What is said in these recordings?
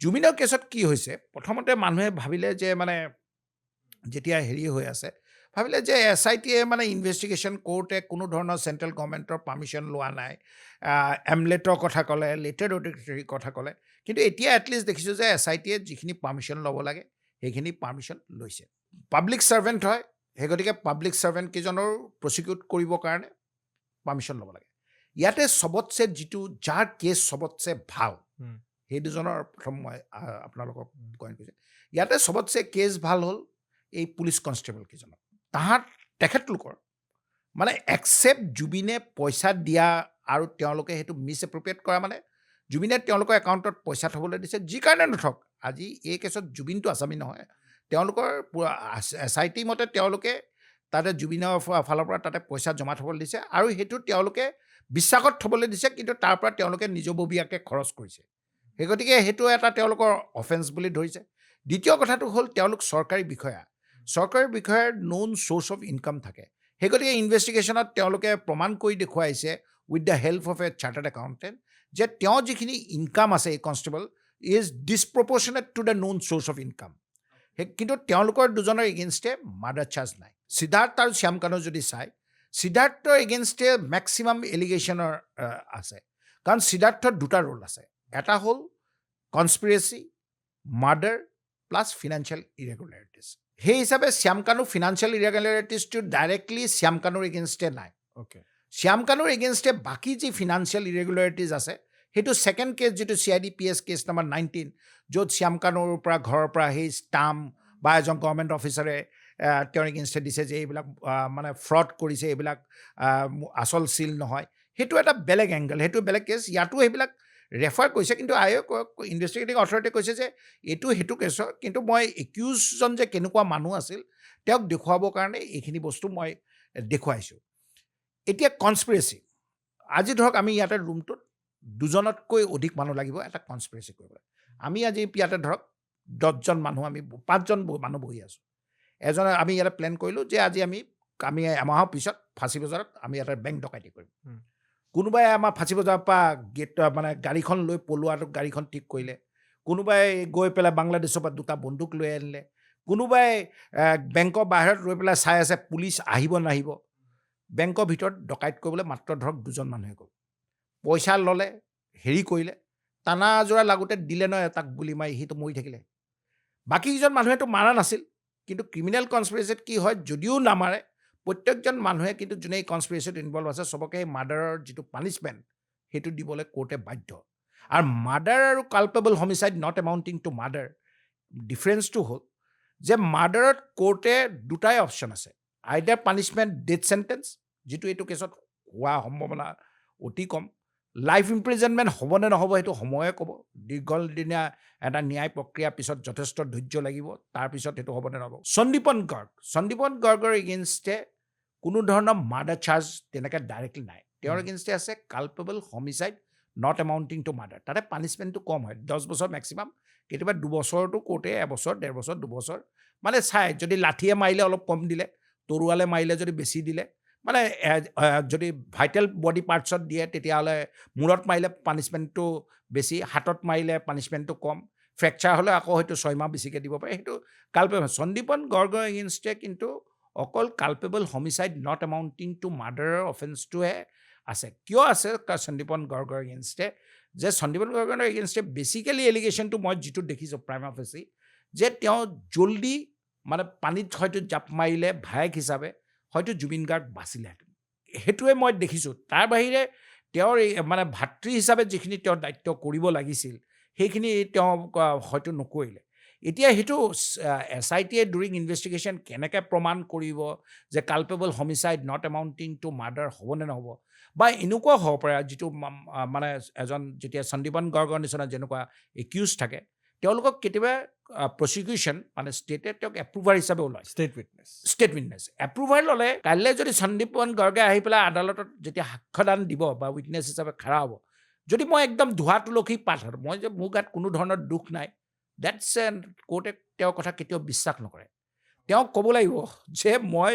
জুবিনৰ কেছত কি হৈছে প্ৰথমতে মানুহে ভাবিলে যে মানে যেতিয়া হেৰি হৈ আছে ভাবিলে যে SITয়ে মানে ইনভেষ্টিগেশ্যন কৰোঁতে কোনো ধৰণৰ চেণ্ট্ৰেল গভৰ্ণমেণ্টৰ পাৰ্মিশ্যন লোৱা নাই এমলেটৰ কথা ক'লে লেটাৰ অডিটৰীৰ কথা ক'লে কিন্তু এতিয়া এটলিষ্ট দেখিছোঁ যে SITয়ে যিখিনি পাৰ্মিশ্যন ল'ব লাগে সেইখিনি পাৰ্মিশ্যন লৈছে পাব্লিক ছাৰ্ভেণ্ট হয় সেই গতিকে পাব্লিক ছাৰ্ভেণ্ট কেইজনৰ প্ৰচিকিউট কৰিবৰ কাৰণে পাৰ্মিশ্যন ল'ব লাগে ইয়াতে চবতছে যিটো যাৰ কেছ চবতছে ভাল সেই দুজনৰ প্ৰথম মই আপোনালোকক কইন কৈছে ইয়াতে চবতছে কেছ ভাল হ'ল এই পুলিচ কনষ্টেবল কেইজনৰ তেখেতলোকৰ মানে একচেপ্ট জুবিনে পইচা দিয়া আৰু তেওঁলোকে সেইটো মিছ এপ্ৰপ্ৰিয়েট কৰা মানে জুবিনে তেওঁলোকৰ একাউণ্টত পইচা থ'বলৈ দিছে যি কাৰণে নথক আজি এই কেছত জুবিনটো আছামী নহয় তেওঁলোকৰ SIT মতে তেওঁলোকে তাতে জুবিনৰ ফালৰ পৰা তাতে পইচা জমা থ'বলৈ দিছে আৰু সেইটো তেওঁলোকে বিশ্বাসত থ'বলৈ দিছে কিন্তু তাৰ পৰা তেওঁলোকে নিজববীয়াকৈ খৰচ কৰিছে সেই গতিকে সেইটো এটা তেওঁলোকৰ অফেন্স বুলি ধৰিছে দ্বিতীয় কথাটো হ'ল তেওঁলোক চৰকাৰী বিষয়াৰ নন চ'ৰ্চ অফ ইনকাম থাকে সেই গতিকে ইনভেষ্টিগেশ্যনত তেওঁলোকে প্ৰমাণ কৰি দেখুৱাইছে with the help of a chartered accountant যে তেওঁ যিখিনি ইনকাম আছে এই constable is disproportionate to the known source of income কিন্তু তেওঁলোকৰ দুজনৰ এগেইনষ্টে মাৰ্ডাৰ চাৰ্জ নাই সিদ্ধাৰ্থ আৰু শ্যামকানু যদি চায় সিদ্ধাৰ্থৰ এগেইনষ্টে মেক্সিমাম এলিগেশ্যনৰ আছে কাৰণ সিদ্ধাৰ্থৰ দুটা ৰোল আছে এটা হ'ল কনস্পিৰেচি মাৰ্ডাৰ প্লাছ ফিনান্সিয়েল ইৰেগুলাৰিটিজ সেই হিচাপে শ্যামকানু ফিনান্সিয়েল ইৰেগুলাৰিটিজটো ডাইৰেক্টলি শ্যামকানুৰ এগেইনষ্টে নাই শ্যামকানুৰ এগেইনষ্টে বাকী যি ফিনান্সিয়েল ইৰেগুলাৰিটিজ আছে সেইটো ছেকেণ্ড কেছ যিটো CIDPS কেছ নম্বৰ 19 য'ত শ্যামকানুৰ পৰা ঘৰৰ পৰা সেই ষ্টাম্প বা এজন গভৰ্ণমেণ্ট অফিচাৰে তেওঁৰ এগেইনষ্টে দিছে যে এইবিলাক মানে ফ্ৰড কৰিছে এইবিলাক আচল চিল নহয় সেইটো এটা বেলেগ এংগল সেইটো বেলেগ কেছ ইয়াতো সেইবিলাক ৰেফাৰ কৰিছে কিন্তু ইনভেষ্টিগেটিং অথৰিটিয়ে কৈছে যে এইটো সেইটো কেছৰ কিন্তু মই একিউজজন যে কেনেকুৱা মানুহ আছিল তেওঁক দেখুৱাবৰ কাৰণে এইখিনি বস্তু মই দেখুৱাইছোঁ এতিয়া কনস্পিৰেচি আজি ধৰক আমি ইয়াতে ৰুমটোত দুজনতকৈ অধিক মানুহ লাগিব এটা কনস্পিৰেচি কৰিবলৈ আমি আজি ইয়াতে ধৰক 10জন মানুহ আমি 5জন মানুহ বহি আছোঁ এজনে আমি ইয়াতে প্লেন কৰিলোঁ যে আজি আমি এমাহৰ পিছত ফাঁচী বজাৰত আমি ইয়াতে বেংক ডকাইতি কৰিম কোনোবাই আমাৰ ফাঁচী বজাৰৰ পৰা গেট মানে গাড়ীখন লৈ পলোৱাটো গাড়ীখন ঠিক কৰিলে কোনোবাই গৈ পেলাই বাংলাদেশৰ পৰা দুটা বন্দুক লৈ আনিলে কোনোবাই বেংকৰ বাহিৰত ৰৈ পেলাই চাই আছে পুলিচ আহিব নাহিব বেংকৰ ভিতৰত ডকাইত কৰিবলৈ মাত্ৰ ধৰক 2জন মানুহে গ'ল পইচা ল'লে হেৰি কৰিলে টানা জোৰা লাগোতে দিলে নহয় তাক গুলি মাৰি সিটো মৰি থাকিলে বাকীকেইজন মানুহেতো মাৰা নাছিল কিন্তু ক্ৰিমিনেল কনস্পিৰেচিত কি হয় যদিও নামাৰে প্ৰত্যেকজন মানুহে কিন্তু যোনে এই কনস্পিৰেচিত ইনভলভ আছে চবকে এই মাৰ্ডাৰৰ যিটো পানিছমেণ্ট সেইটো দিবলৈ কোৰ্টে বাধ্য আৰু মাৰ্ডাৰ আৰু culpable homicide not এমাউণ্টিং two murder ডিফাৰেঞ্চটো হ'ল যে মাৰ্ডাৰত কোৰ্টে দুটাই অপশ্যন আছে আইডাৰ পানিছমেণ্ট ডেথ চেণ্টেন্স যিটো এইটো কেছত হোৱা সম্ভাৱনা অতি কম লাইফ ইমপ্ৰিজনমেণ্ট হ'ব নে নহ'ব সেইটো সময়ে ক'ব দীৰ্ঘদিনীয়া এটা ন্যায় প্ৰক্ৰিয়াৰ পিছত যথেষ্ট ধৈৰ্য লাগিব তাৰপিছত সেইটো হ'ব নে নহ'ব সন্দীপন গৰ্গৰ এগেইনষ্টে কোনো ধৰণৰ মাৰ্ডাৰ চাৰ্জ তেনেকৈ ডাইৰেক্টলি নাই তেওঁৰ এগেইনষ্টে আছে culpable homicide not এমাউণ্টিং two murder তাতে পানিছমেণ্টটো কম হয় 10 বছৰ মেক্সিমাম কেতিয়াবা 2 বছৰতো কোৰ্টে 1 বছৰ 1.5 বছৰ 2 বছৰ মানে চাই যদি লাঠিয়ে মাৰিলে অলপ কম দিলে তৰুৱালে মাৰিলে যদি বেছি দিলে মানে যদি ভাইটেল বডি পাৰ্টছত দিয়ে তেতিয়াহ'লে মূৰত মাৰিলে পানিছমেণ্টটো বেছি হাতত মাৰিলে পানিছমেণ্টটো কম ফ্ৰেকচাৰ হ'লে আকৌ হয়তো 6 মাহ বেছিকৈ দিব পাৰে সেইটো কালপেবল সন্দীপন গৰ্গৰ এগেইনষ্টে কিন্তু অকল কালপেবল হোমিচাইড নট এমাউণ্টিং টু মাৰ্ডাৰৰ অফেন্সটোহে আছে কিয় আছে সন্দীপন গৰ্গৰ এগেইনষ্টে যে সন্দীপন গৰ্গৰ এগেইনষ্টে বেছিকেলি এলিগেশ্যনটো মই যিটো দেখিছোঁ প্ৰাইমা ফেচি যে তেওঁ জল্দি মানে পানীত হয়তো জাপ মাৰিলে ভায়েক হিচাপে হয়তো জুবিন গাৰ্গ বাচিলেহেঁতেন সেইটোৱে মই দেখিছোঁ তাৰ বাহিৰে তেওঁৰ মানে ভাতৃ হিচাপে যিখিনি তেওঁৰ দায়িত্ব কৰিব লাগিছিল সেইখিনি তেওঁ হয়তো নকৰিলে এতিয়া সেইটো SITয়ে ডুৰিং ইনভেষ্টিগেশ্যন কেনেকৈ প্ৰমাণ কৰিব যে culpable homicide not এমাউণ্টিং two murder হ'ব নে নহ'ব বা এনেকুৱা হ'ব পাৰে যিটো মানে এজন যেতিয়া সন্দীপন গৰ্গৰ নিচিনা যেনেকুৱা একিউজ থাকে তেওঁলোকক কেতিয়াবা প্ৰচিকিউশ্যন মানে ষ্টেটে তেওঁক এপ্ৰুভাৰ হিচাপে ওলায় ষ্টেট উইটনেছ এপ্ৰুভাৰ ল'লে কাইলৈ যদি সন্দীপন গৰ্গে আহি পেলাই আদালতত যেতিয়া সাক্ষ্যদান দিব বা উইটনেছ হিচাপে খাৰা হ'ব যদি মই একদম ধোঁৱা তুলসী পাত মই যে মোৰ গাত কোনো ধৰণৰ দুখ নাই ডেটছ কোৰ্টে তেওঁৰ কথা কেতিয়াও বিশ্বাস নকৰে তেওঁক ক'ব লাগিব যে মই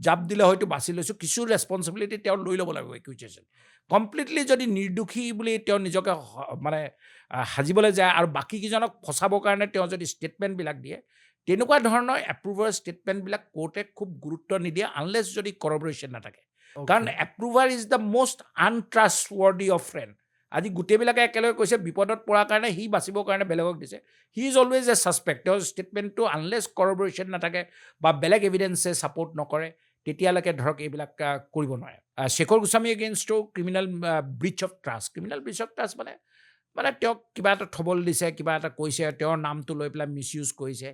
জাপ দিলে হয়তো বাছি লৈছোঁ, কিছু ৰেছপনচিবিলিটি তেওঁ লৈ ল'ব লাগিব একুইজেশ্যন। কমপ্লিটলি যদি নিৰ্দোষী বুলি তেওঁ নিজকে মানে সাজিবলৈ যায় আৰু বাকীকেইজনক ফচাবৰ কাৰণে তেওঁ যদি ষ্টেটমেণ্টবিলাক দিয়ে, তেনেকুৱা ধৰণৰ এপ্ৰুভাৰ ষ্টেটমেণ্টবিলাক কোৰ্টে খুব গুৰুত্ব নিদিয়ে আনলেছ যদি কৰবৰেশ্যন নাথাকে। কাৰণ approver is the most untrustworthy of friend. আজি গোটেইবিলাকে একেলগে কৈছে বিপদত পৰাৰ কাৰণে সি বাচিবৰ কাৰণে বেলেগক দিছে। He is always A suspect. তেওঁৰ ষ্টেটমেণ্টটো আনলেছ কৰবৰেশ্যন নাথাকে বা বেলেগ এভিডেঞ্চে ছাপৰ্ট নকৰে, তেতিয়ালৈকে ধৰক এইবিলাক কৰিব নোৱাৰে। শেখৰ গোস্বামী এগেইনষ্টটো criminal breach of trust. Criminal breach of trust মানে তেওঁক কিবা এটা থবল দিছে, কিবা এটা কৈছে, তেওঁৰ নামটো লৈ পেলাই মিছ ইউজ কৰিছে,